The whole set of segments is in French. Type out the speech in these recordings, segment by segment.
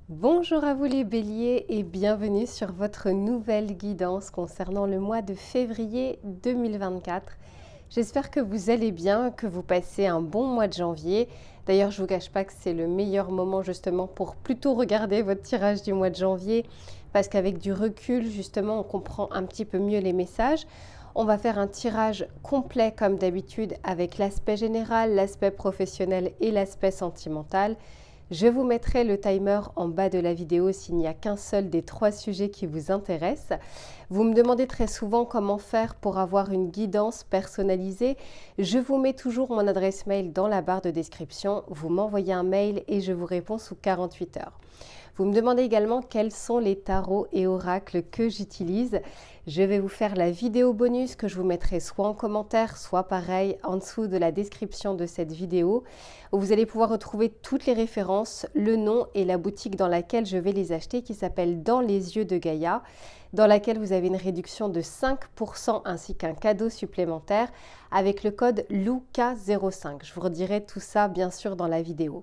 Bonjour à vous les béliers et bienvenue sur votre nouvelle guidance concernant le mois de février 2024. J'espère que vous allez bien, que vous passez un bon mois de janvier. D'ailleurs, je ne vous cache pas que c'est le meilleur moment justement pour plutôt regarder votre tirage du mois de janvier parce qu'avec du recul, justement, on comprend un petit peu mieux les messages. On va faire un tirage complet comme d'habitude avec l'aspect général, l'aspect professionnel et l'aspect sentimental. Je vous mettrai le timer en bas de la vidéo s'il n'y a qu'un seul des 3 sujets qui vous intéressent. Vous me demandez très souvent comment faire pour avoir une guidance personnalisée. Je vous mets toujours mon adresse mail dans la barre de description. Vous m'envoyez un mail et je vous réponds sous 48 heures. Vous me demandez également quels sont les tarots et oracles que j'utilise. Je vais vous faire la vidéo bonus que je vous mettrai soit en commentaire, soit pareil en dessous de la description de cette vidéo, où vous allez pouvoir retrouver toutes les références, le nom et la boutique dans laquelle je vais les acheter qui s'appelle Dans les yeux de Gaïa, dans laquelle vous avez une réduction de 5% ainsi qu'un cadeau supplémentaire avec le code LUCA05. Je vous redirai tout ça bien sûr dans la vidéo.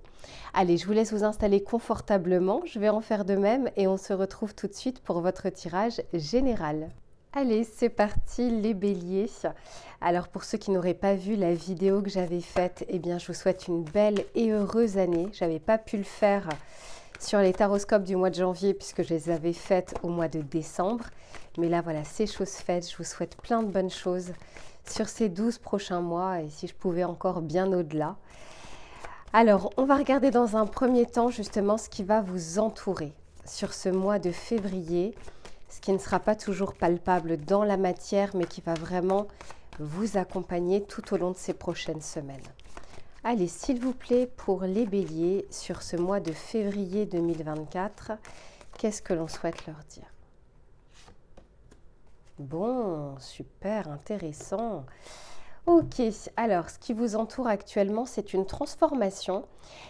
Allez, je vous laisse vous installer confortablement, je vais en faire de même et on se retrouve tout de suite pour votre tirage général. Allez, c'est parti les béliers. Alors pour ceux qui n'auraient pas vu la vidéo que j'avais faite, eh bien je vous souhaite une belle et heureuse année. Je n'avais pas pu le faire sur les taroscopes du mois de janvier puisque je les avais faites au mois de décembre. Mais là voilà, c'est chose faite. Je vous souhaite plein de bonnes choses sur ces 12 prochains mois et si je pouvais encore bien au-delà. Alors, on va regarder dans un premier temps justement ce qui va vous entourer sur ce mois de février, ce qui ne sera pas toujours palpable dans la matière, mais qui va vraiment vous accompagner tout au long de ces prochaines semaines. Allez, s'il vous plaît, pour les béliers, sur ce mois de février 2024, qu'est-ce que l'on souhaite leur dire? Bon, super, intéressant. Ok, alors ce qui vous entoure actuellement, c'est une transformation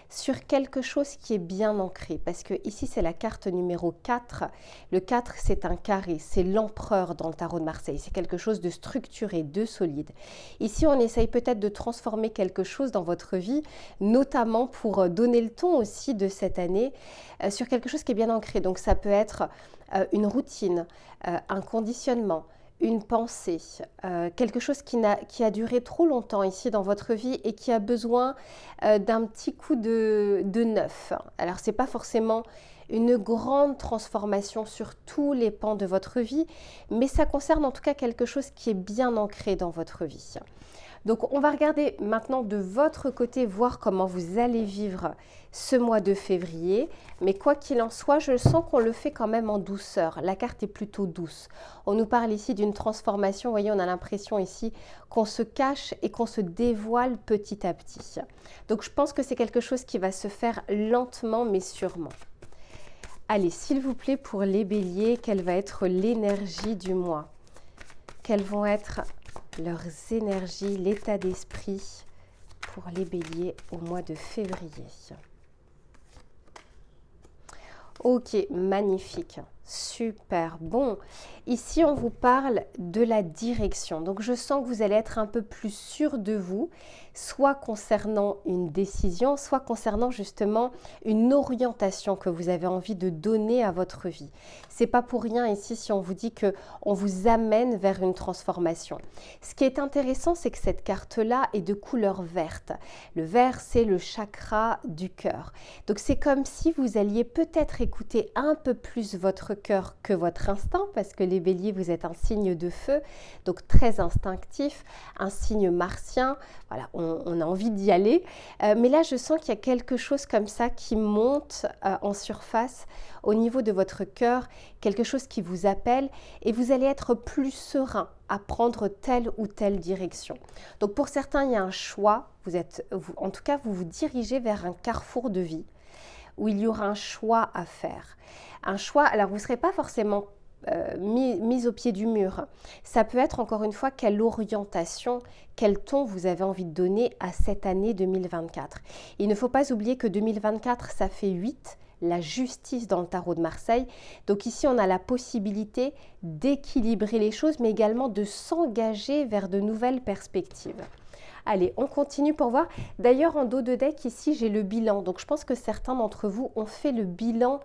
sur quelque chose qui est bien ancré. Parce que ici, c'est la carte numéro 4. Le 4, c'est un carré, c'est l'empereur dans le tarot de Marseille. C'est quelque chose de structuré, de solide. Ici, on essaye peut-être de transformer quelque chose dans votre vie, notamment pour donner le ton aussi de cette année, sur quelque chose qui est bien ancré. Donc ça peut être une routine, un conditionnement, une pensée, quelque chose qui a duré trop longtemps ici dans votre vie et qui a besoin d'un petit coup de neuf. Alors, ce n'est pas forcément une grande transformation sur tous les pans de votre vie, mais ça concerne en tout cas quelque chose qui est bien ancré dans votre vie. Donc, on va regarder maintenant de votre côté, voir comment vous allez vivre ce mois de février. Mais quoi qu'il en soit, je sens qu'on le fait quand même en douceur. La carte est plutôt douce. On nous parle ici d'une transformation. Vous voyez, on a l'impression ici qu'on se cache et qu'on se dévoile petit à petit. Donc, je pense que c'est quelque chose qui va se faire lentement mais sûrement. Allez, s'il vous plaît, pour les béliers, quelle va être l'énergie du mois? Quelles vont être leurs énergies, l'état d'esprit pour les béliers au mois de février? Ok, magnifique, super. Bon, ici on vous parle de la direction. Donc je sens que vous allez être un peu plus sûr de vous, soit concernant une décision, soit concernant justement une orientation que vous avez envie de donner à votre vie. C'est pas pour rien ici si on vous dit que on vous amène vers une transformation. Ce qui est intéressant, c'est que cette carte-là est de couleur verte. Le vert, c'est le chakra du cœur. Donc c'est comme si vous alliez peut-être écouter un peu plus votre cœur que votre instinct, parce que les béliers, vous êtes un signe de feu, donc très instinctif, un signe martien. Voilà, on a envie d'y aller. Mais là, je sens qu'il y a quelque chose comme ça qui monte en surface au niveau de votre cœur, quelque chose qui vous appelle et vous allez être plus serein à prendre telle ou telle direction. Donc pour certains, il y a un choix. En tout cas, vous vous dirigez vers un carrefour de vie où il y aura un choix à faire. Un choix, alors vous ne serez pas forcément mis au pied du mur. Ça peut être encore une fois quelle orientation, quel ton vous avez envie de donner à cette année 2024. Il ne faut pas oublier que 2024, ça fait 8, la justice dans le tarot de Marseille. Donc ici, on a la possibilité d'équilibrer les choses, mais également de s'engager vers de nouvelles perspectives. Allez, on continue pour voir. D'ailleurs, en dos de deck, ici, j'ai le bilan. Donc, je pense que certains d'entre vous ont fait le bilan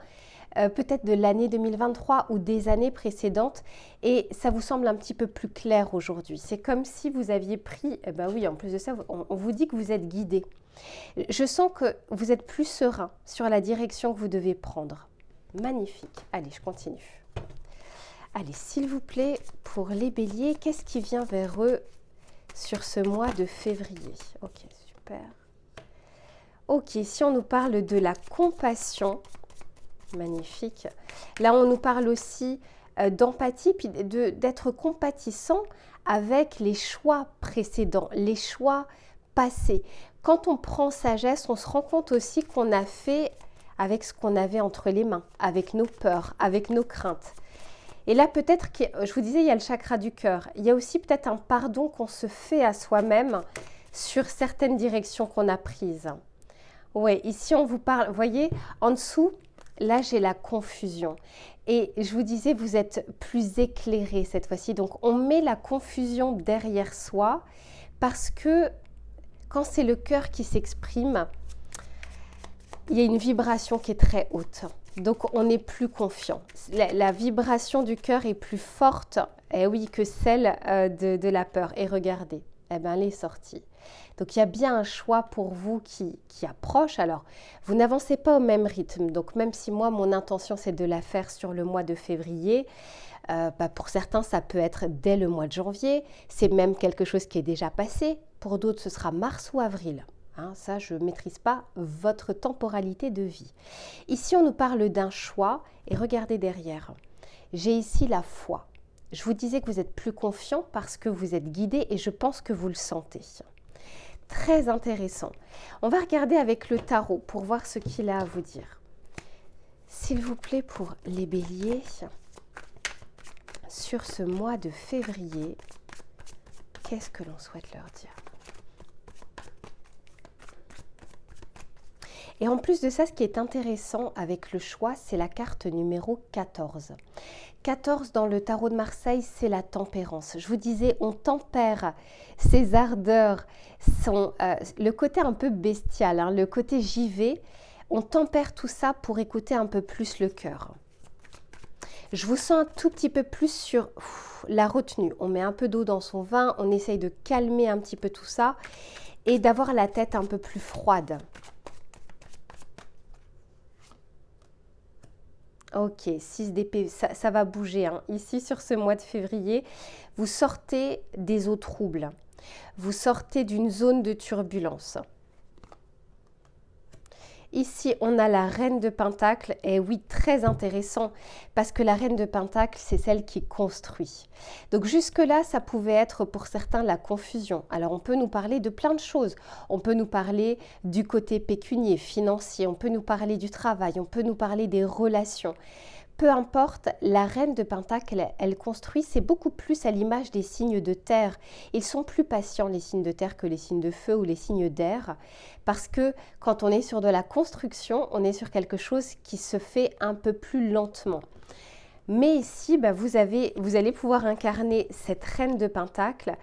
peut-être de l'année 2023 ou des années précédentes et ça vous semble un petit peu plus clair aujourd'hui. C'est comme si vous aviez pris, eh ben oui, en plus de ça, on vous dit que vous êtes guidé. Je sens que vous êtes plus serein sur la direction que vous devez prendre. Magnifique. Allez, je continue. Allez, s'il vous plaît, pour les béliers, qu'est-ce qui vient vers eux sur ce mois de février? Ok, super. Ok, si on nous parle de la compassion, magnifique. Là, on nous parle aussi d'empathie, puis d'être compatissant avec les choix précédents, les choix passés. Quand on prend sagesse, on se rend compte aussi qu'on a fait avec ce qu'on avait entre les mains, avec nos peurs, avec nos craintes. Et là, peut-être que, je vous disais, il y a le chakra du cœur. Il y a aussi peut-être un pardon qu'on se fait à soi-même sur certaines directions qu'on a prises. Oui, ici, on vous parle, vous voyez, en dessous, là, j'ai la confusion. Et je vous disais, vous êtes plus éclairé cette fois-ci. Donc, on met la confusion derrière soi parce que quand c'est le cœur qui s'exprime, il y a une vibration qui est très haute. Donc, on est plus confiant. La vibration du cœur est plus forte, oui, que celle de la peur. Et regardez, eh bien, elle est sortie. Donc, il y a bien un choix pour vous qui approche. Alors, vous n'avancez pas au même rythme. Donc, même si moi, mon intention, c'est de la faire sur le mois de février, pour certains, ça peut être dès le mois de janvier. C'est même quelque chose qui est déjà passé. Pour d'autres, ce sera mars ou avril. Ça, je ne maîtrise pas votre temporalité de vie. Ici, on nous parle d'un choix. Et regardez derrière. J'ai ici la foi. Je vous disais que vous êtes plus confiant parce que vous êtes guidé et je pense que vous le sentez. Très intéressant. On va regarder avec le tarot pour voir ce qu'il a à vous dire. S'il vous plaît, pour les béliers, sur ce mois de février, qu'est-ce que l'on souhaite leur dire? Et en plus de ça, ce qui est intéressant avec le choix, c'est la carte numéro 14. 14 dans le tarot de Marseille, c'est la tempérance. Je vous disais, on tempère ses ardeurs, le côté un peu bestial, le côté j'y vais. On tempère tout ça pour écouter un peu plus le cœur. Je vous sens un tout petit peu plus sur la retenue. On met un peu d'eau dans son vin, on essaye de calmer un petit peu tout ça et d'avoir la tête un peu plus froide. Ok, 6 d'épée, ça va bouger. Ici, sur ce mois de février, vous sortez des eaux troubles. Vous sortez d'une zone de turbulence. Ici, on a la reine de Pentacle. Et oui, très intéressant, parce que la reine de Pentacle, c'est celle qui construit. Donc jusque-là, ça pouvait être pour certains la confusion. Alors, on peut nous parler de plein de choses. On peut nous parler du côté pécunier, financier. On peut nous parler du travail. On peut nous parler des relations. Peu importe, la reine de Pentacle, elle construit, c'est beaucoup plus à l'image des signes de terre. Ils sont plus patients, les signes de terre, que les signes de feu ou les signes d'air, parce que quand on est sur de la construction, on est sur quelque chose qui se fait un peu plus lentement. Mais ici, vous allez pouvoir incarner cette reine de Pentacle.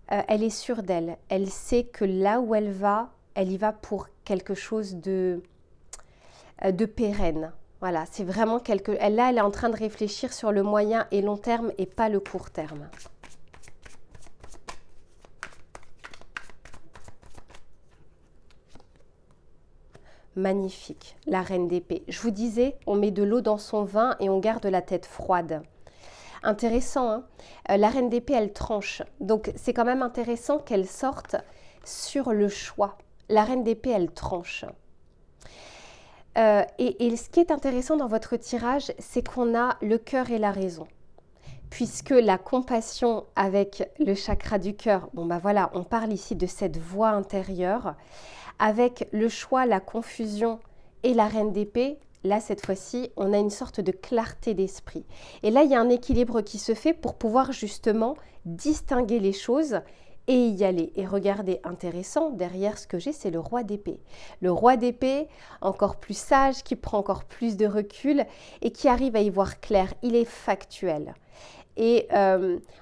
Elle est sûre d'elle. Elle sait que là où elle y va pour quelque chose de pérenne. Voilà, c'est vraiment là, elle est en train de réfléchir sur le moyen et long terme et pas le court terme. Magnifique, la reine d'épée. Je vous disais, on met de l'eau dans son vin et on garde la tête froide. Intéressant, la reine d'épée, elle tranche. Donc, c'est quand même intéressant qu'elle sorte sur le choix. La reine d'épée, elle tranche. Et ce qui est intéressant dans votre tirage, c'est qu'on a le cœur et la raison. Puisque la compassion avec le chakra du cœur, voilà, on parle ici de cette voix intérieure. Avec le choix, la confusion et la reine d'épée, là, cette fois-ci, on a une sorte de clarté d'esprit. Et là, il y a un équilibre qui se fait pour pouvoir justement distinguer les choses et y aller. Et regardez, intéressant, derrière ce que j'ai, c'est le roi d'épée. Le roi d'épée, encore plus sage, qui prend encore plus de recul et qui arrive à y voir clair. Il est factuel. Et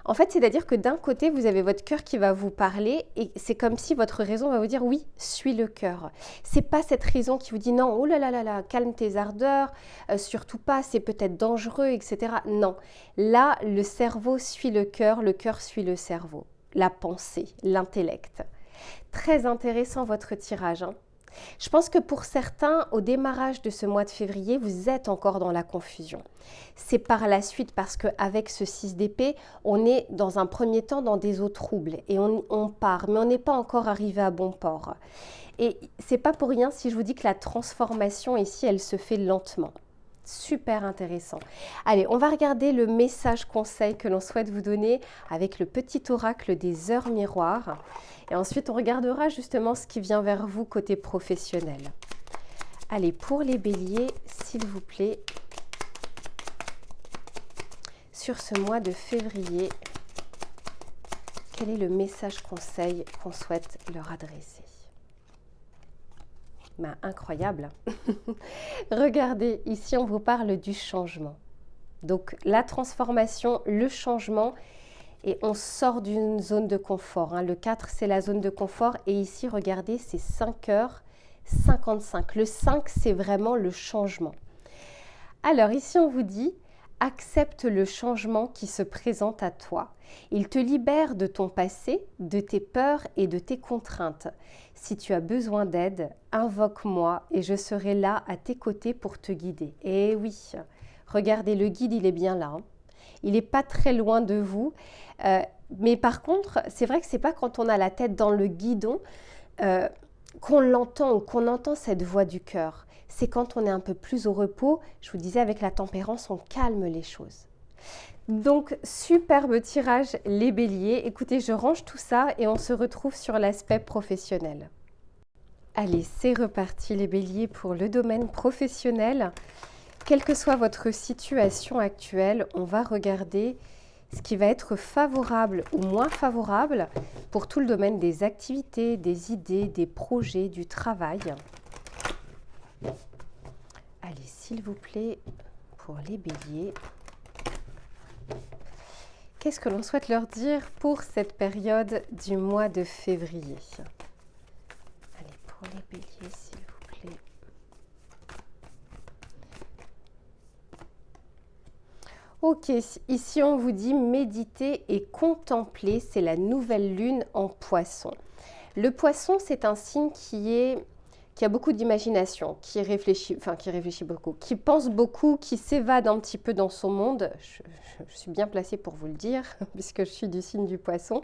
en fait, c'est-à-dire que d'un côté, vous avez votre cœur qui va vous parler et c'est comme si votre raison va vous dire oui, suis le cœur. C'est pas cette raison qui vous dit non, oh là là, calme tes ardeurs, surtout pas, c'est peut-être dangereux, etc. Non, là, le cerveau suit le cœur suit le cerveau, la pensée, l'intellect. Très intéressant votre tirage, hein. Je pense que pour certains, au démarrage de ce mois de février, vous êtes encore dans la confusion. C'est par la suite parce qu'avec ce 6 d'épée, on est dans un premier temps dans des eaux troubles et on part, mais on n'est pas encore arrivé à bon port. Et c'est pas pour rien si je vous dis que la transformation ici, elle se fait lentement. Super intéressant. Allez, on va regarder le message conseil que l'on souhaite vous donner avec le petit oracle des heures miroirs. Et ensuite, on regardera justement ce qui vient vers vous côté professionnel. Allez, pour les béliers, s'il vous plaît, sur ce mois de février, quel est le message conseil qu'on souhaite leur adresser? Ben, incroyable. Regardez, ici on vous parle du changement. Donc la transformation, le changement, et on sort d'une zone de confort. Hein. Le 4, c'est la zone de confort. Et ici, regardez, c'est 5h55. Le 5, c'est vraiment le changement. Alors ici, on vous dit, accepte le changement qui se présente à toi. Il te libère de ton passé, de tes peurs et de tes contraintes. Si tu as besoin d'aide, invoque-moi et je serai là à tes côtés pour te guider. Et oui, regardez, le guide, il est bien là. Hein. Il n'est pas très loin de vous. Mais par contre, c'est vrai que ce n'est pas quand on a la tête dans le guidon qu'on l'entend ou qu'on entend cette voix du cœur. C'est quand on est un peu plus au repos. Je vous disais, avec la tempérance, on calme les choses. Donc, superbe tirage, les béliers. Écoutez, je range tout ça et on se retrouve sur l'aspect professionnel. Allez, c'est reparti les béliers pour le domaine professionnel. Quelle que soit votre situation actuelle, on va regarder ce qui va être favorable ou moins favorable pour tout le domaine des activités, des idées, des projets, du travail. Allez, s'il vous plaît, pour les béliers. Qu'est-ce que l'on souhaite leur dire pour cette période du mois de février? Allez, pour les béliers, s'il vous plaît. Ok, ici on vous dit méditer et contempler, c'est la nouvelle lune en poisson. Le poisson, c'est un signe qui a beaucoup d'imagination, qui réfléchit beaucoup, qui pense beaucoup, qui s'évade un petit peu dans son monde. Je suis bien placée pour vous le dire, puisque je suis du signe du poisson.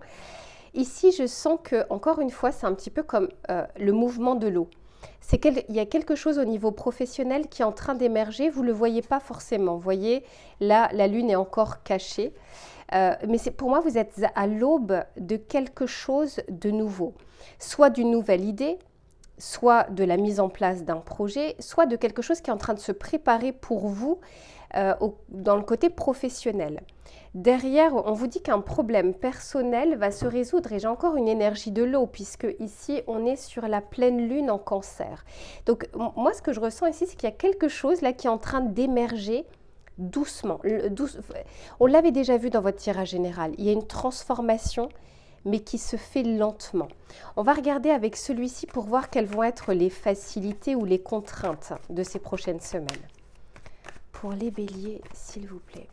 Ici, je sens que, encore une fois, c'est un petit peu comme le mouvement de l'eau. Il y a quelque chose au niveau professionnel qui est en train d'émerger, vous ne le voyez pas forcément. Vous voyez, là, la lune est encore cachée. Mais pour moi, vous êtes à l'aube de quelque chose de nouveau. Soit d'une nouvelle idée, soit de la mise en place d'un projet, soit de quelque chose qui est en train de se préparer pour vous dans le côté professionnel. Derrière, on vous dit qu'un problème personnel va se résoudre et j'ai encore une énergie de l'eau puisque ici, on est sur la pleine lune en cancer. Donc, moi, ce que je ressens ici, c'est qu'il y a quelque chose là qui est en train d'émerger doucement. On l'avait déjà vu dans votre tirage général. Il y a une transformation mais qui se fait lentement. On va regarder avec celui-ci pour voir quelles vont être les facilités ou les contraintes de ces prochaines semaines. Pour les béliers, s'il vous plaît.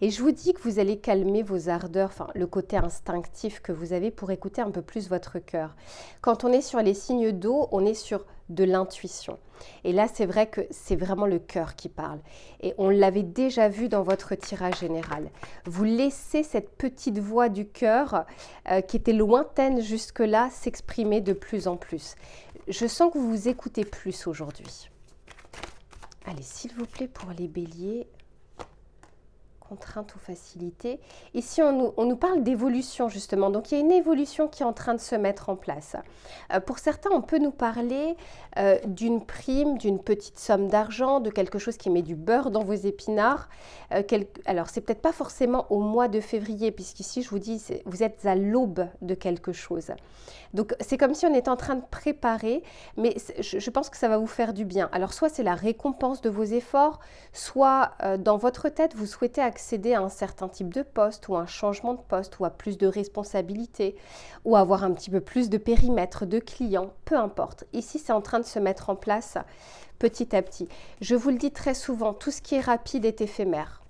Et je vous dis que vous allez calmer vos ardeurs, enfin le côté instinctif que vous avez pour écouter un peu plus votre cœur. Quand on est sur les signes d'eau, on est sur de l'intuition. Et là, c'est vrai que c'est vraiment le cœur qui parle. Et on l'avait déjà vu dans votre tirage général. Vous laissez cette petite voix du cœur qui était lointaine jusque-là s'exprimer de plus en plus. Je sens que vous vous écoutez plus aujourd'hui. Allez, s'il vous plaît, pour les béliers, contrainte ou facilité. Ici, on nous parle d'évolution justement. Donc, il y a une évolution qui est en train de se mettre en place. Pour certains, on peut nous parler d'une prime, d'une petite somme d'argent, de quelque chose qui met du beurre dans vos épinards. Alors, c'est peut-être pas forcément au mois de février, puisqu'ici, je vous dis, vous êtes à l'aube de quelque chose. Donc, c'est comme si on était en train de préparer, mais je pense que ça va vous faire du bien. Alors, soit c'est la récompense de vos efforts, soit dans votre tête, vous souhaitez accéder à un certain type de poste ou un changement de poste ou à plus de responsabilités ou avoir un petit peu plus de périmètre, de clients, peu importe. Ici, c'est en train de se mettre en place petit à petit. Je vous le dis très souvent, tout ce qui est rapide est éphémère.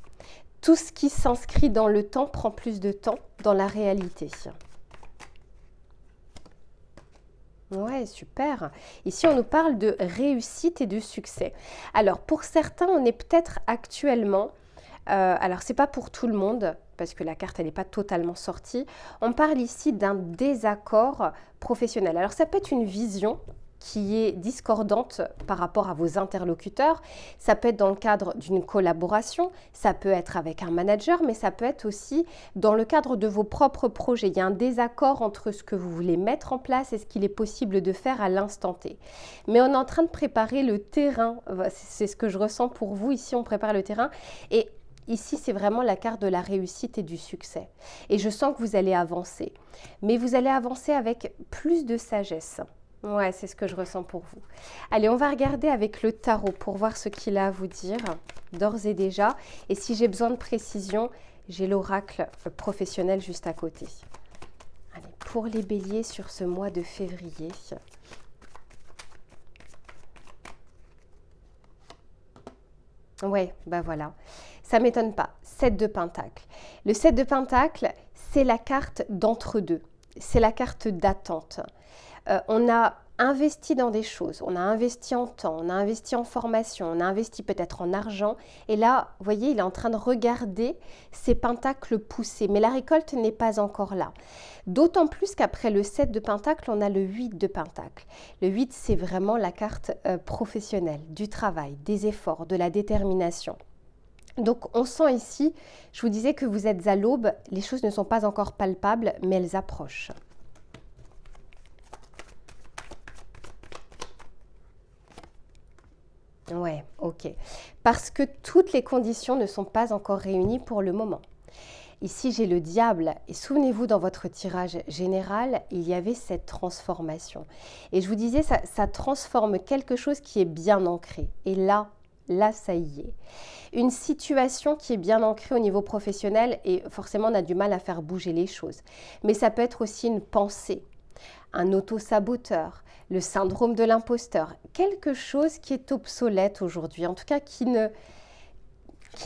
Tout ce qui s'inscrit dans le temps prend plus de temps dans la réalité. Ouais, super. Ici, on nous parle de réussite et de succès. Alors, pour certains, on est peut-être actuellement, alors c'est pas pour tout le monde, parce que la carte, elle n'est pas totalement sortie. On parle ici d'un désaccord professionnel. Alors, ça peut être une vision qui est discordante par rapport à vos interlocuteurs. Ça peut être dans le cadre d'une collaboration, ça peut être avec un manager, mais ça peut être aussi dans le cadre de vos propres projets. Il y a un désaccord entre ce que vous voulez mettre en place et ce qu'il est possible de faire à l'instant T. Mais on est en train de préparer le terrain. C'est ce que je ressens pour vous. Ici, on prépare le terrain. Et ici, c'est vraiment la carte de la réussite et du succès. Et je sens que vous allez avancer. Mais vous allez avancer avec plus de sagesse. Ouais, c'est ce que je ressens pour vous. Allez, on va regarder avec le tarot pour voir ce qu'il a à vous dire, d'ores et déjà. Et si j'ai besoin de précision, j'ai l'oracle professionnel juste à côté. Allez, pour les béliers sur ce mois de février. Ouais, bah voilà. Ça ne m'étonne pas. 7 de Pentacle. Le 7 de Pentacle, c'est la carte d'entre-deux. C'est la carte d'attente. On a investi dans des choses, on a investi en temps, on a investi en formation, on a investi peut-être en argent. Et là, vous voyez, il est en train de regarder ses pentacles pousser. Mais la récolte n'est pas encore là. D'autant plus qu'après le 7 de Pentacle, on a le 8 de Pentacle. Le 8, c'est vraiment la carte professionnelle, du travail, des efforts, de la détermination. Donc, on sent ici, je vous disais que vous êtes à l'aube, les choses ne sont pas encore palpables, mais elles approchent. Ouais, ok. Parce que toutes les conditions ne sont pas encore réunies pour le moment. Ici, j'ai le diable. Et souvenez-vous, dans votre tirage général, il y avait cette transformation. Et je vous disais, ça transforme quelque chose qui est bien ancré. Et là, ça y est. Une situation qui est bien ancrée au niveau professionnel et forcément, on a du mal à faire bouger les choses. Mais ça peut être aussi une pensée, un auto-saboteur, le syndrome de l'imposteur, quelque chose qui est obsolète aujourd'hui, en tout cas qui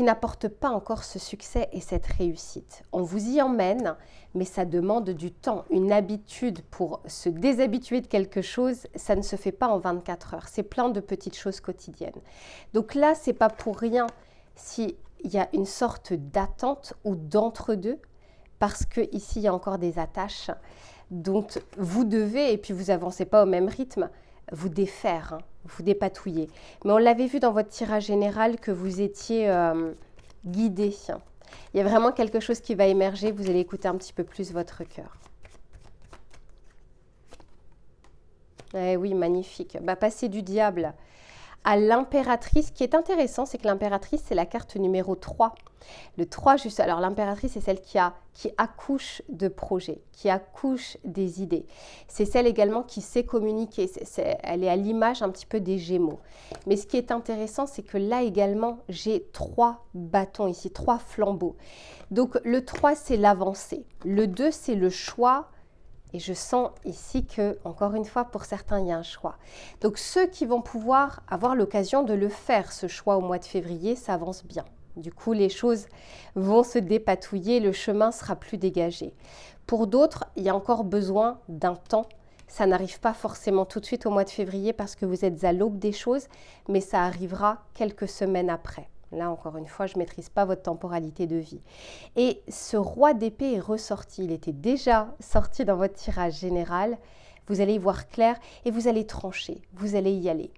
n'apporte pas encore ce succès et cette réussite. On vous y emmène, mais ça demande du temps. Une habitude pour se déshabituer de quelque chose, ça ne se fait pas en 24 heures. C'est plein de petites choses quotidiennes. Donc là, c'est pas pour rien s'il y a une sorte d'attente ou d'entre-deux, parce qu'ici, il y a encore des attaches dont vous devez, et puis vous avancez pas au même rythme, vous défaire, vous dépatouiller. Mais on l'avait vu dans votre tirage général que vous étiez guidé. Il y a vraiment quelque chose qui va émerger, vous allez écouter un petit peu plus votre cœur. Eh oui, magnifique. Bah, passer du diable à l'impératrice. Ce qui est intéressant, c'est que l'impératrice, c'est la carte numéro 3. Le 3, juste, alors l'impératrice, c'est celle qui accouche de projets, qui accouche des idées. C'est celle également qui sait communiquer. Elle est à l'image un petit peu des Gémeaux. Mais ce qui est intéressant, c'est que là également, j'ai 3 bâtons ici, 3 flambeaux. Donc le 3, c'est l'avancée. Le 2, c'est le choix. Et je sens ici que, encore une fois, pour certains, il y a un choix. Donc, ceux qui vont pouvoir avoir l'occasion de le faire, ce choix au mois de février, ça avance bien. Du coup, les choses vont se dépatouiller, le chemin sera plus dégagé. Pour d'autres, il y a encore besoin d'un temps. Ça n'arrive pas forcément tout de suite au mois de février parce que vous êtes à l'aube des choses, mais ça arrivera quelques semaines après. Là, encore une fois, je ne maîtrise pas votre temporalité de vie. Et ce roi d'épée est ressorti. Il était déjà sorti dans votre tirage général, Vous allez y voir clair et vous allez trancher, vous allez y aller.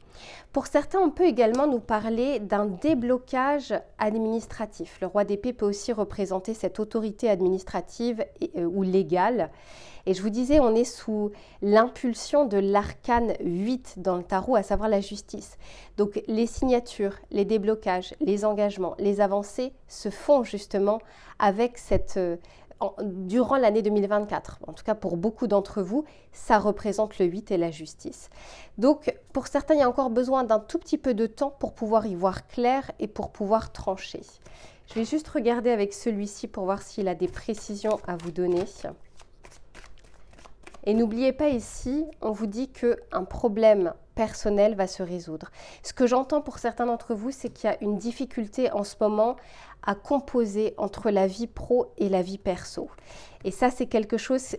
Pour certains, on peut également nous parler d'un déblocage administratif. Le roi d'épée peut aussi représenter cette autorité administrative ou légale. Et je vous disais, on est sous l'impulsion de l'arcane 8 dans le tarot, à savoir la justice. Donc les signatures, les déblocages, les engagements, les avancées se font justement avec durant l'année 2024. En tout cas, pour beaucoup d'entre vous, ça représente le 8 et la justice. Donc, pour certains, il y a encore besoin d'un tout petit peu de temps pour pouvoir y voir clair et pour pouvoir trancher. Je vais juste regarder avec celui-ci pour voir s'il a des précisions à vous donner. Et n'oubliez pas ici, on vous dit qu'un problème personnel va se résoudre. Ce que j'entends pour certains d'entre vous, c'est qu'il y a une difficulté en ce moment à composer entre la vie pro et la vie perso. Et ça, c'est quelque chose,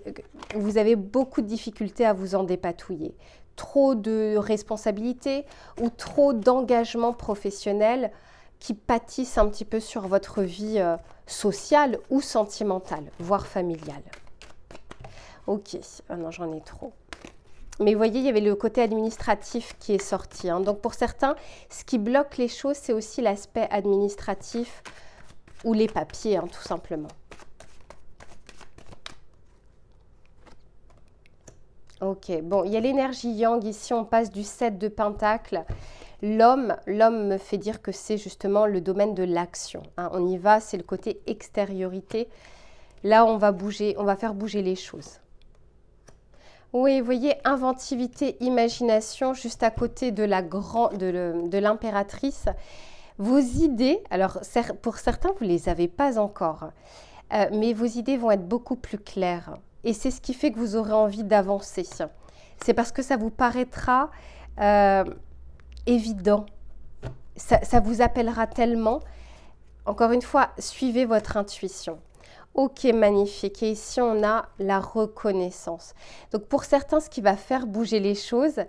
vous avez beaucoup de difficultés à vous en dépatouiller. Trop de responsabilités ou trop d'engagement professionnel qui pâtissent un petit peu sur votre vie sociale ou sentimentale, voire familiale. Ok, oh non, j'en ai trop. Mais vous voyez, il y avait le côté administratif qui est sorti. Donc pour certains, ce qui bloque les choses, c'est aussi l'aspect administratif ou les papiers, tout simplement. Ok, bon, il y a l'énergie yang ici, on passe du 7 de Pentacle. L'homme me fait dire que c'est justement le domaine de l'action. On y va, c'est le côté extériorité. Là, on va bouger, on va faire bouger les choses. Oui, vous voyez, inventivité, imagination, juste à côté de l'impératrice. Vos idées, alors pour certains, vous ne les avez pas encore, mais vos idées vont être beaucoup plus claires. Et c'est ce qui fait que vous aurez envie d'avancer. C'est parce que ça vous paraîtra évident. Ça vous appellera tellement. Encore une fois, suivez votre intuition. Ok, magnifique. Et ici, on a la reconnaissance. Donc, pour certains, ce qui va faire bouger les choses,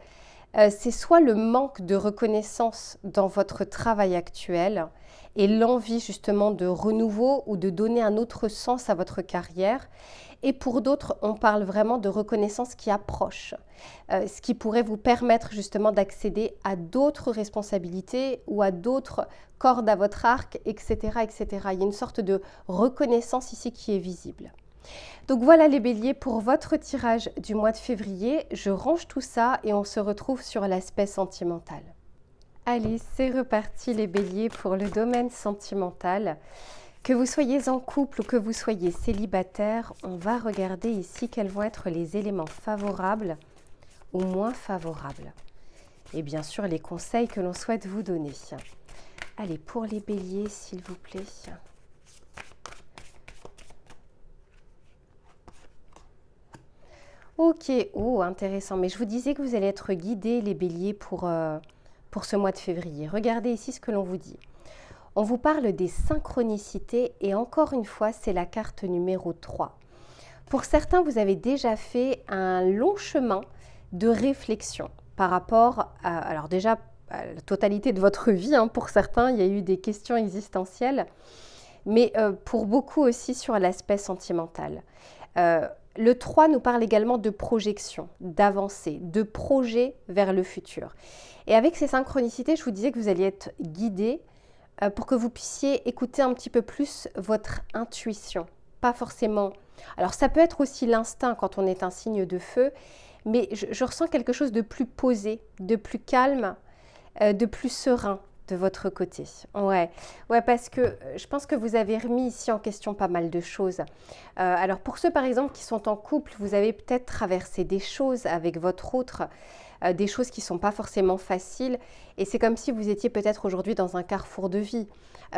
c'est soit le manque de reconnaissance dans votre travail actuel et l'envie justement de renouveau ou de donner un autre sens à votre carrière. Et pour d'autres, on parle vraiment de reconnaissance qui approche, ce qui pourrait vous permettre justement d'accéder à d'autres responsabilités ou à d'autres cordes à votre arc, etc., etc. Il y a une sorte de reconnaissance ici qui est visible. Donc voilà les béliers pour votre tirage du mois de février. Je range tout ça et on se retrouve sur l'aspect sentimental. Allez, c'est reparti les béliers pour le domaine sentimental. Que vous soyez en couple ou que vous soyez célibataire, on va regarder ici quels vont être les éléments favorables ou moins favorables. Et bien sûr, les conseils que l'on souhaite vous donner. Allez, pour les béliers, s'il vous plaît. Ok, oh, intéressant. Mais je vous disais que vous allez être guidés, les béliers, pour ce mois de février. Regardez ici ce que l'on vous dit. On vous parle des synchronicités et encore une fois, c'est la carte numéro 3. Pour certains, vous avez déjà fait un long chemin de réflexion par rapport à la totalité de votre vie. Pour certains, il y a eu des questions existentielles, mais pour beaucoup aussi sur l'aspect sentimental. Le 3 nous parle également de projection, d'avancée, de projet vers le futur. Et avec ces synchronicités, je vous disais que vous alliez être guidés pour que vous puissiez écouter un petit peu plus votre intuition. Pas forcément... Alors ça peut être aussi l'instinct quand on est un signe de feu, mais je ressens quelque chose de plus posé, de plus calme, de plus serein de votre côté. Ouais, parce que je pense que vous avez remis ici en question pas mal de choses. Alors pour ceux par exemple qui sont en couple, vous avez peut-être traversé des choses avec votre autre, des choses qui ne sont pas forcément faciles. Et c'est comme si vous étiez peut-être aujourd'hui dans un carrefour de vie.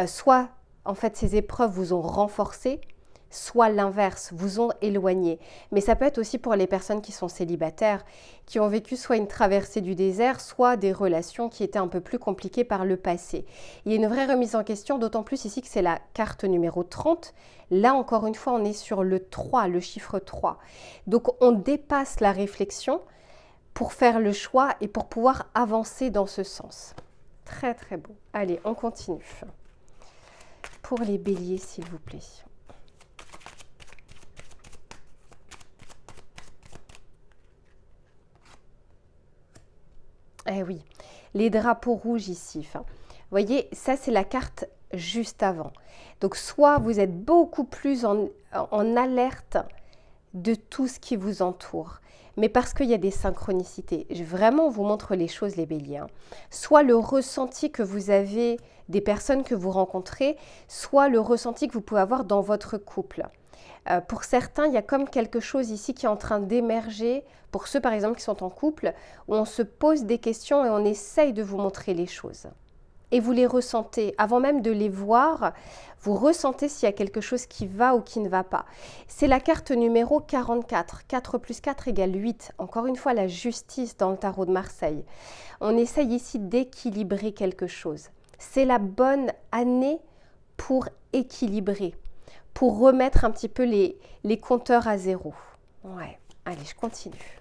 Soit, en fait, ces épreuves vous ont renforcé, soit l'inverse, vous ont éloigné. Mais ça peut être aussi pour les personnes qui sont célibataires, qui ont vécu soit une traversée du désert, soit des relations qui étaient un peu plus compliquées par le passé. Il y a une vraie remise en question, d'autant plus ici que c'est la carte numéro 30. Là, encore une fois, on est sur le 3, le chiffre 3. Donc, on dépasse la réflexion pour faire le choix et pour pouvoir avancer dans ce sens. Très, très beau. Allez, on continue. Pour les béliers, s'il vous plaît. Eh oui, les drapeaux rouges ici. Vous voyez, ça c'est la carte juste avant. Donc soit vous êtes beaucoup plus en alerte de tout ce qui vous entoure, mais parce qu'il y a des synchronicités. Je vraiment vous montre les choses, les béliers. Soit le ressenti que vous avez des personnes que vous rencontrez, soit le ressenti que vous pouvez avoir dans votre couple. Pour certains, il y a comme quelque chose ici qui est en train d'émerger, pour ceux par exemple qui sont en couple, où on se pose des questions et on essaye de vous montrer les choses. Et vous les ressentez, avant même de les voir, vous ressentez s'il y a quelque chose qui va ou qui ne va pas. C'est la carte numéro 44, 4 plus 4 égale 8. Encore une fois, la justice dans le tarot de Marseille. On essaye ici d'équilibrer quelque chose. C'est la bonne année pour équilibrer, pour remettre un petit peu les compteurs à zéro. Ouais, allez, je continue.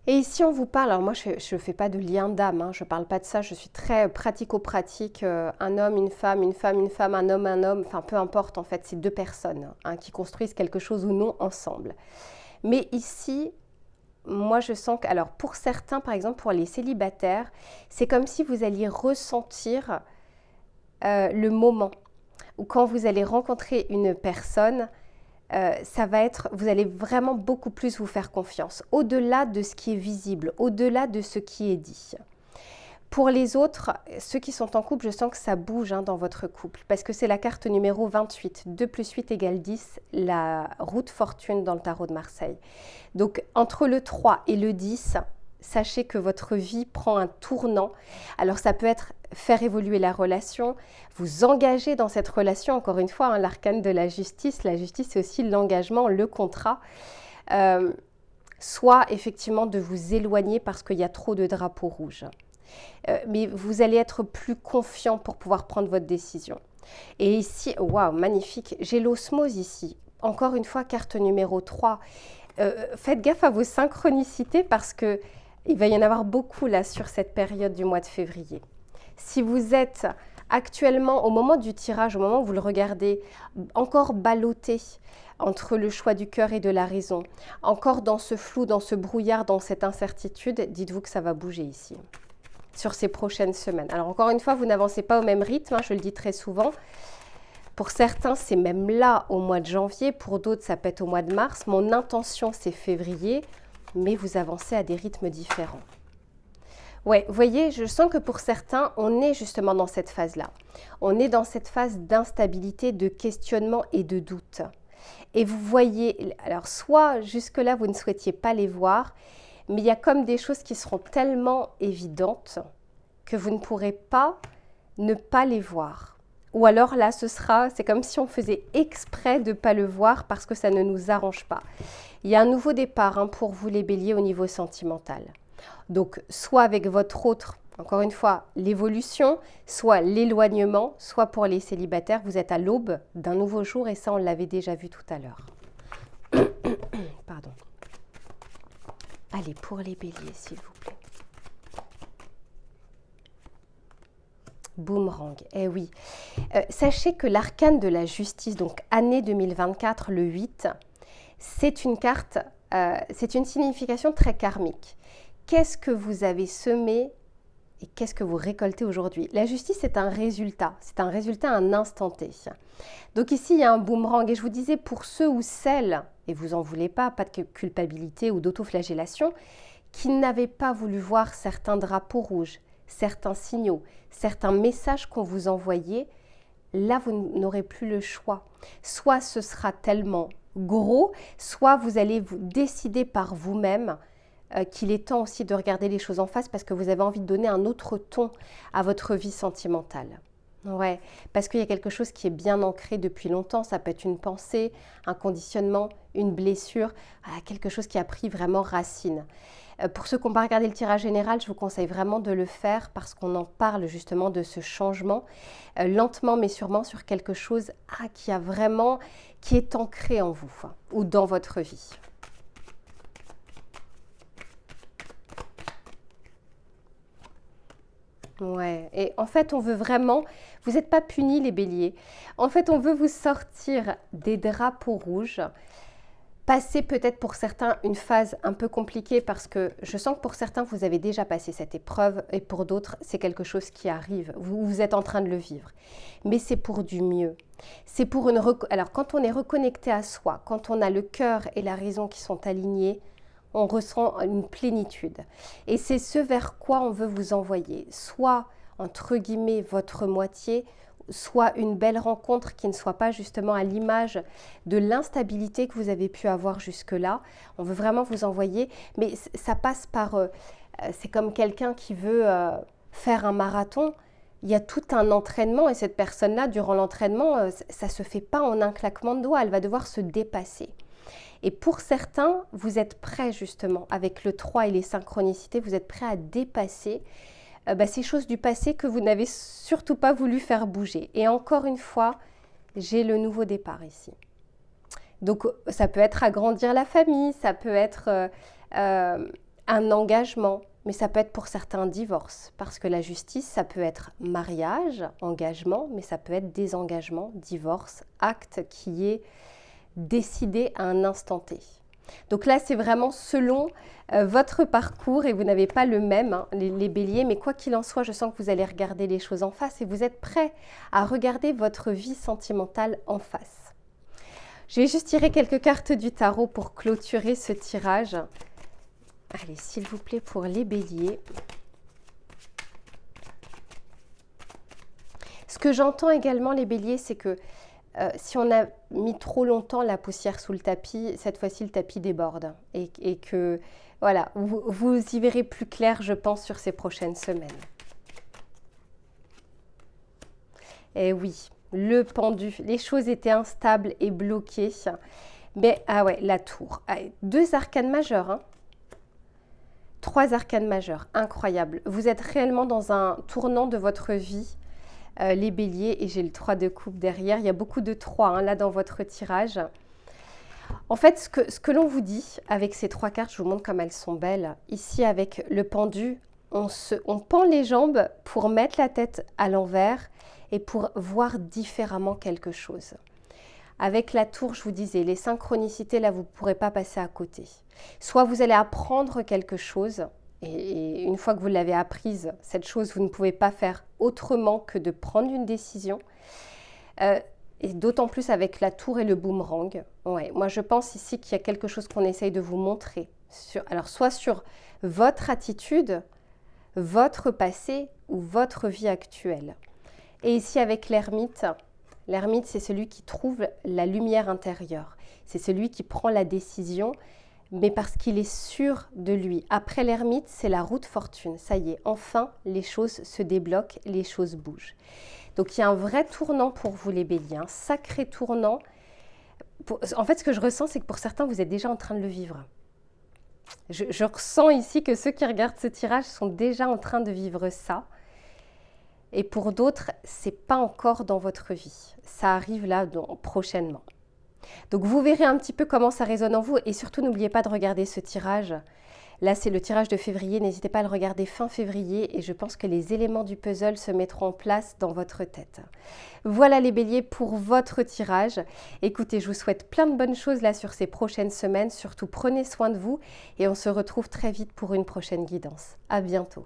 Et ici, on vous parle, alors moi je ne fais pas de lien d'âme, je ne parle pas de ça, je suis très pratico-pratique, un homme, une femme, un homme, enfin peu importe en fait, c'est deux personnes qui construisent quelque chose ou non ensemble. Mais ici, moi je sens que, alors pour certains par exemple, pour les célibataires, c'est comme si vous alliez ressentir le moment où quand vous allez rencontrer une personne, ça va être, vous allez vraiment beaucoup plus vous faire confiance, au-delà de ce qui est visible, au-delà de ce qui est dit. Pour les autres, ceux qui sont en couple, je sens que ça bouge dans votre couple, parce que c'est la carte numéro 28, 2 plus 8 égale 10, la route fortune dans le tarot de Marseille. Donc entre le 3 et le 10, sachez que votre vie prend un tournant. Alors ça peut être faire évoluer la relation, vous engager dans cette relation, encore une fois, l'arcane de la justice c'est aussi l'engagement, le contrat, soit effectivement de vous éloigner parce qu'il y a trop de drapeaux rouges. Mais vous allez être plus confiant pour pouvoir prendre votre décision. Et ici, waouh, magnifique, j'ai l'osmose ici, encore une fois, carte numéro 3. Faites gaffe à vos synchronicités parce que il va y en avoir beaucoup là sur cette période du mois de février. Si vous êtes actuellement, au moment du tirage, au moment où vous le regardez, encore ballotté entre le choix du cœur et de la raison, encore dans ce flou, dans ce brouillard, dans cette incertitude, dites-vous que ça va bouger ici, sur ces prochaines semaines. Alors encore une fois, vous n'avancez pas au même rythme, je le dis très souvent. Pour certains, c'est même là au mois de janvier, pour d'autres, ça peut être au mois de mars. Mon intention, c'est février, mais vous avancez à des rythmes différents. Ouais, vous voyez, je sens que pour certains, on est justement dans cette phase-là. On est dans cette phase d'instabilité, de questionnement et de doute. Et vous voyez, alors soit jusque-là, vous ne souhaitiez pas les voir, mais il y a comme des choses qui seront tellement évidentes que vous ne pourrez pas ne pas les voir. Ou alors là, c'est comme si on faisait exprès de ne pas le voir parce que ça ne nous arrange pas. Il y a un nouveau départ pour vous les béliers au niveau sentimental. Donc, soit avec votre autre, encore une fois, l'évolution, soit l'éloignement, soit pour les célibataires, vous êtes à l'aube d'un nouveau jour et ça, on l'avait déjà vu tout à l'heure. Pardon. Allez, pour les béliers, s'il vous plaît. Boomerang, eh oui. Sachez que l'arcane de la justice, donc année 2024, le 8, c'est une carte, c'est une signification très karmique. Qu'est-ce que vous avez semé et qu'est-ce que vous récoltez aujourd'hui? La justice, c'est un résultat à un instant T. Donc ici, il y a un boomerang et je vous disais, pour ceux ou celles, et vous en voulez pas de culpabilité ou d'autoflagellation, qui n'avaient pas voulu voir certains drapeaux rouges, certains signaux, certains messages qu'on vous envoyait, là, vous n'aurez plus le choix. Soit ce sera tellement gros, soit vous allez vous décider par vous-même qu'il est temps aussi de regarder les choses en face parce que vous avez envie de donner un autre ton à votre vie sentimentale. Ouais, parce qu'il y a quelque chose qui est bien ancré depuis longtemps. Ça peut être une pensée, un conditionnement, une blessure, quelque chose qui a pris vraiment racine. Pour ceux qui n'ont pas regardé le tirage général, je vous conseille vraiment de le faire parce qu'on en parle justement de ce changement, lentement mais sûrement sur quelque chose qui est ancré en vous ou dans votre vie. Ouais, et en fait, on veut vraiment, vous n'êtes pas punis les béliers. En fait, on veut vous sortir des drapeaux rouges, passer peut-être pour certains une phase un peu compliquée parce que je sens que pour certains, vous avez déjà passé cette épreuve et pour d'autres, c'est quelque chose qui arrive. Vous êtes en train de le vivre. Mais c'est pour du mieux. C'est pour une... Alors, quand on est reconnecté à soi, quand on a le cœur et la raison qui sont alignés, on ressent une plénitude. Et c'est ce vers quoi on veut vous envoyer. Soit, entre guillemets, votre moitié, soit une belle rencontre qui ne soit pas justement à l'image de l'instabilité que vous avez pu avoir jusque-là. On veut vraiment vous envoyer, mais ça passe par... c'est comme quelqu'un qui veut faire un marathon. Il y a tout un entraînement et cette personne-là, durant l'entraînement, ça ne se fait pas en un claquement de doigts. Elle va devoir se dépasser. Et pour certains, vous êtes prêts justement, avec le 3 et les synchronicités, vous êtes prêts à dépasser ces choses du passé que vous n'avez surtout pas voulu faire bouger. Et encore une fois, j'ai le nouveau départ ici. Donc ça peut être agrandir la famille, ça peut être un engagement, mais ça peut être pour certains divorce. Parce que la justice, ça peut être mariage, engagement, mais ça peut être désengagement, divorce, acte qui est décidé à un instant T. Donc là, c'est vraiment selon votre parcours et vous n'avez pas le même, hein, les béliers, mais quoi qu'il en soit, je sens que vous allez regarder les choses en face et vous êtes prêts à regarder votre vie sentimentale en face. Je vais juste tirer quelques cartes du tarot pour clôturer ce tirage. Allez, s'il vous plaît, pour les béliers. Ce que j'entends également, les béliers, c'est que si on a mis trop longtemps la poussière sous le tapis, cette fois-ci le tapis déborde et que voilà, vous y verrez plus clair, je pense, sur ces prochaines semaines. Et oui, le pendu, les choses étaient instables et bloquées, mais ah ouais, la tour. Allez, 2 arcanes majeures, hein. 3 arcanes majeures, incroyable. Vous êtes réellement dans un tournant de votre vie. Les béliers, et j'ai le 3 de coupe derrière. Il y a beaucoup de 3 hein, là dans votre tirage. En fait, ce que l'on vous dit avec ces 3 cartes, je vous montre comme elles sont belles. Ici, avec le pendu, on pend les jambes pour mettre la tête à l'envers et pour voir différemment quelque chose. Avec la tour, je vous disais, les synchronicités, là, vous ne pourrez pas passer à côté. Soit vous allez apprendre quelque chose, et une fois que vous l'avez apprise, cette chose, vous ne pouvez pas faire autrement que de prendre une décision. Et d'autant plus avec la tour et le boomerang. Ouais, moi, je pense ici qu'il y a quelque chose qu'on essaye de vous montrer. Alors, soit sur votre attitude, votre passé ou votre vie actuelle. Et ici, avec l'ermite, c'est celui qui trouve la lumière intérieure. C'est celui qui prend la décision, mais parce qu'il est sûr de lui. Après l'ermite, c'est la route fortune. Ça y est, enfin, les choses se débloquent, les choses bougent. Donc, il y a un vrai tournant pour vous, les béliers, un sacré tournant. En fait, ce que je ressens, c'est que pour certains, vous êtes déjà en train de le vivre. Je ressens ici que ceux qui regardent ce tirage sont déjà en train de vivre ça. Et pour d'autres, ce n'est pas encore dans votre vie. Ça arrive là prochainement. Donc vous verrez un petit peu comment ça résonne en vous et surtout n'oubliez pas de regarder ce tirage. Là c'est le tirage de février, n'hésitez pas à le regarder fin février et je pense que les éléments du puzzle se mettront en place dans votre tête. Voilà les béliers pour votre tirage. Écoutez, je vous souhaite plein de bonnes choses là sur ces prochaines semaines, surtout prenez soin de vous et on se retrouve très vite pour une prochaine guidance. À bientôt.